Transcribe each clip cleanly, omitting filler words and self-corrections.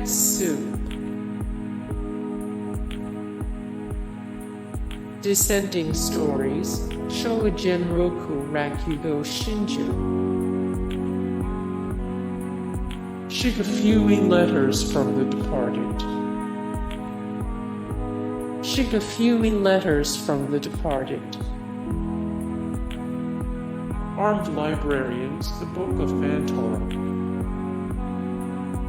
Gantz Soup. Descending Stories, Showa Genroku Rakugo Shinju. Shigofumi Letters from the Departed. Shigofumi Letters from the Departed. Armed Librarians, the Book of Bantorra.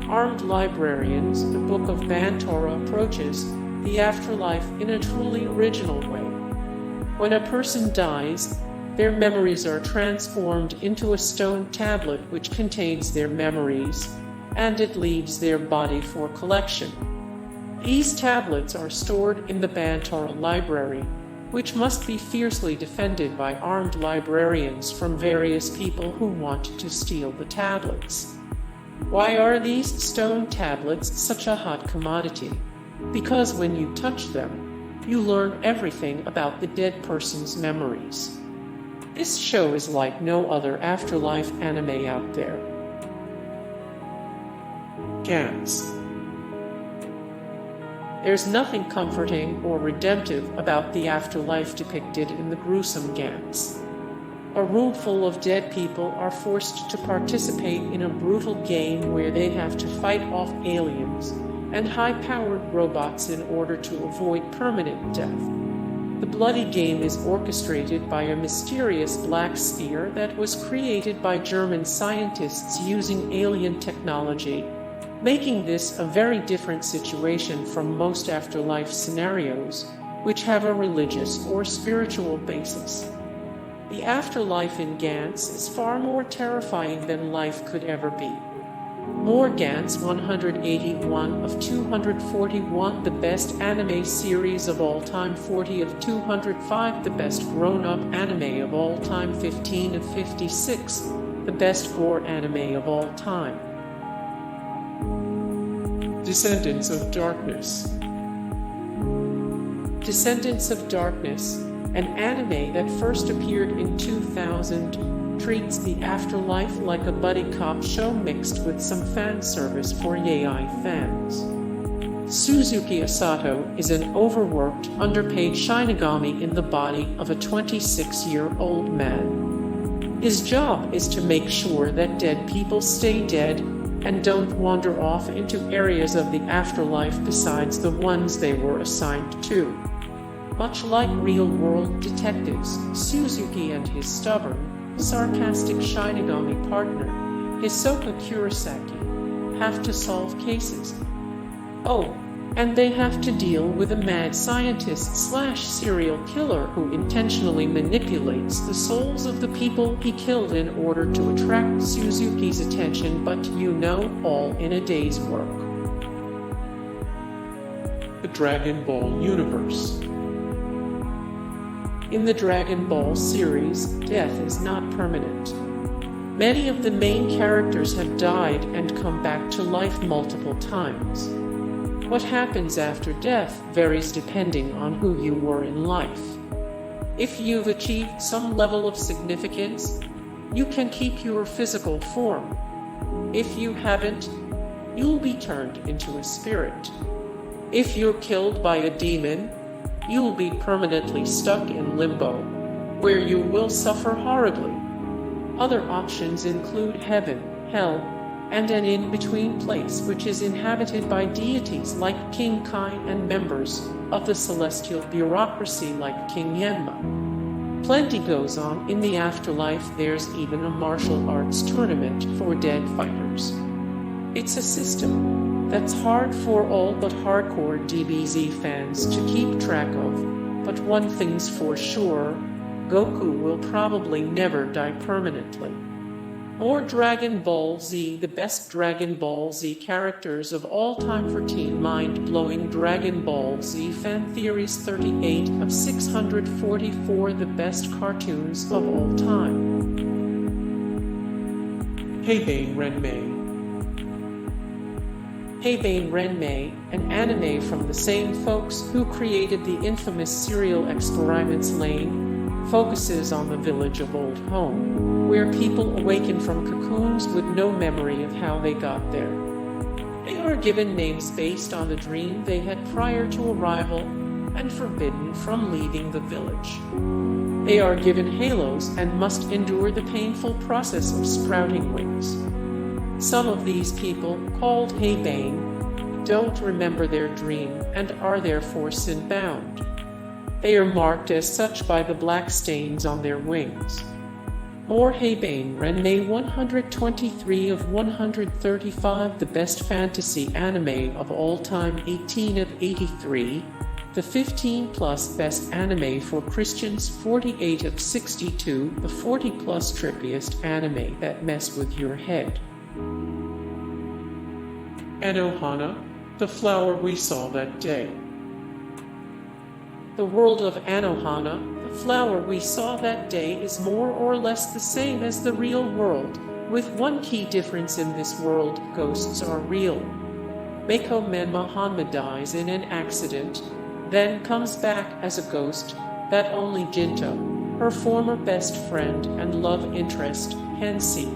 Armed Librarians, the Book of Bantorra approaches the afterlife in a truly original way. When a person dies, their memories are transformed into a stone tablet which contains their memories, and it leaves their body for collection. These tablets are stored in the Bantorra library, which must be fiercely defended by armed librarians from various people who want to steal the tablets. Why are these stone tablets such a hot commodity? Because when you touch them, you learn everything about the dead person's memories. This show is like no other afterlife anime out there. Gantz. There's nothing comforting or redemptive about the afterlife depicted in the gruesome Gantz. A room full of dead people are forced to participate in a brutal game where they have to fight off aliens and high-powered robots in order to avoid permanent death. The bloody game is orchestrated by a mysterious black sphere that was created by German scientists using alien technology, making this a very different situation from most afterlife scenarios, which have a religious or spiritual basis. The afterlife in Gantz is far more terrifying than life could ever be. More Gantz 181 of 241, the best anime series of all time, 40 of 205, the best grown-up anime of all time, 15 of 56, the best gore anime of all time. Descendants of Darkness. Descendants of Darkness, an anime that first appeared in 2000, treats the afterlife like a buddy cop show mixed with some fan service for yaoi fans. Suzuki Asato is an overworked, underpaid Shinigami in the body of a 26-year-old man. His job is to make sure that dead people stay dead and don't wander off into areas of the afterlife besides the ones they were assigned to. Much like real-world detectives, Suzuki and his stubborn, sarcastic Shinigami partner, Hisoka Kurosaki, have to solve cases. Oh, and they have to deal with a mad scientist/serial killer who intentionally manipulates the souls of the people he killed in order to attract Suzuki's attention, but all in a day's work. The Dragon Ball Universe. In the Dragon Ball series, death is not permanent. Many of the main characters have died and come back to life multiple times. What happens after death varies depending on who you were in life. If you've achieved some level of significance, you can keep your physical form. If you haven't, you'll be turned into a spirit. If you're killed by a demon, you'll be permanently stuck in limbo, where you will suffer horribly. Other options include heaven, hell, and an in-between place which is inhabited by deities like King Kai and members of the celestial bureaucracy like King Yenma. Plenty goes on in the afterlife. There's even a martial arts tournament for dead fighters. It's a system that's hard for all but hardcore DBZ fans to keep track of, but one thing's for sure, Goku will probably never die permanently. More Dragon Ball Z, the best Dragon Ball Z characters of all time for teen mind-blowing Dragon Ball Z fan theories, 38 of 644, the best cartoons of all time. Haibane Renmei. Haibane Renmei, an anime from the same folks who created the infamous serial Experiments Lane, focuses on the village of Old Home, where people awaken from cocoons with no memory of how they got there. They are given names based on the dream they had prior to arrival and forbidden from leaving the village. They are given halos and must endure the painful process of sprouting wings. Some of these people, called Haibane, don't remember their dream and are therefore sin-bound. They are marked as such by the black stains on their wings. More Haibane Renmei 123 of 135 The best fantasy anime of all time 18 of 83 The 15 plus best anime for Christians 48 of 62 The 40 plus trippiest anime that mess with your head. Anohana, the flower we saw that day. The world of Anohana, the flower we saw that day, is more or less the same as the real world, with one key difference. In this world, ghosts are real. Meiko Hanma dies in an accident, then comes back as a ghost that only Jinto, her former best friend and love interest, can see.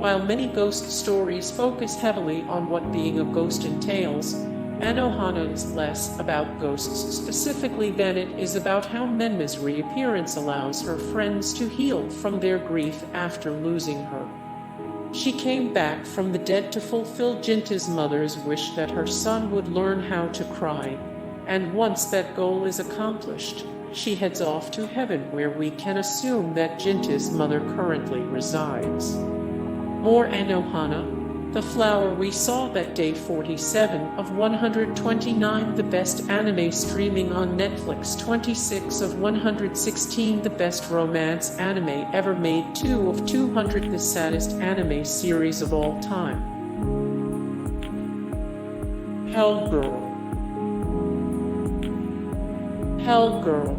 While many ghost stories focus heavily on what being a ghost entails, Anohana is less about ghosts specifically than it is about how Renmei's reappearance allows her friends to heal from their grief after losing her. She came back from the dead to fulfill Jinto's mother's wish that her son would learn how to cry, and once that goal is accomplished, she heads off to heaven, where we can assume that Jinto's mother currently resides. More Anohana, the flower we saw that day 47 of 129 The best anime streaming on Netflix 26 of 116 The best romance anime ever made 2 of 200 The saddest anime series of all time. Hell Girl. Hell Girl.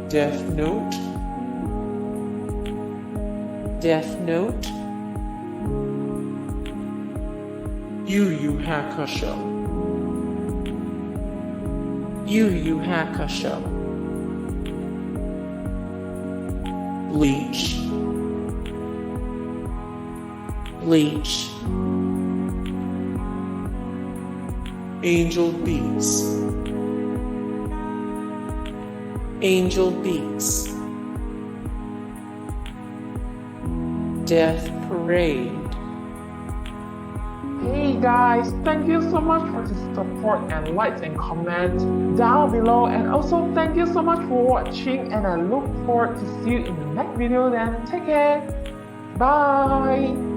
Death Note. Death Note. Yu Hakusho. Yu Hakusho. Bleach. Bleach. Angel Beats. Angel Beats. Death Parade. Hey guys, thank you so much for the support and likes and comments down below, and also thank you so much for watching, and I look forward to see you in the next video. Then take care. Bye.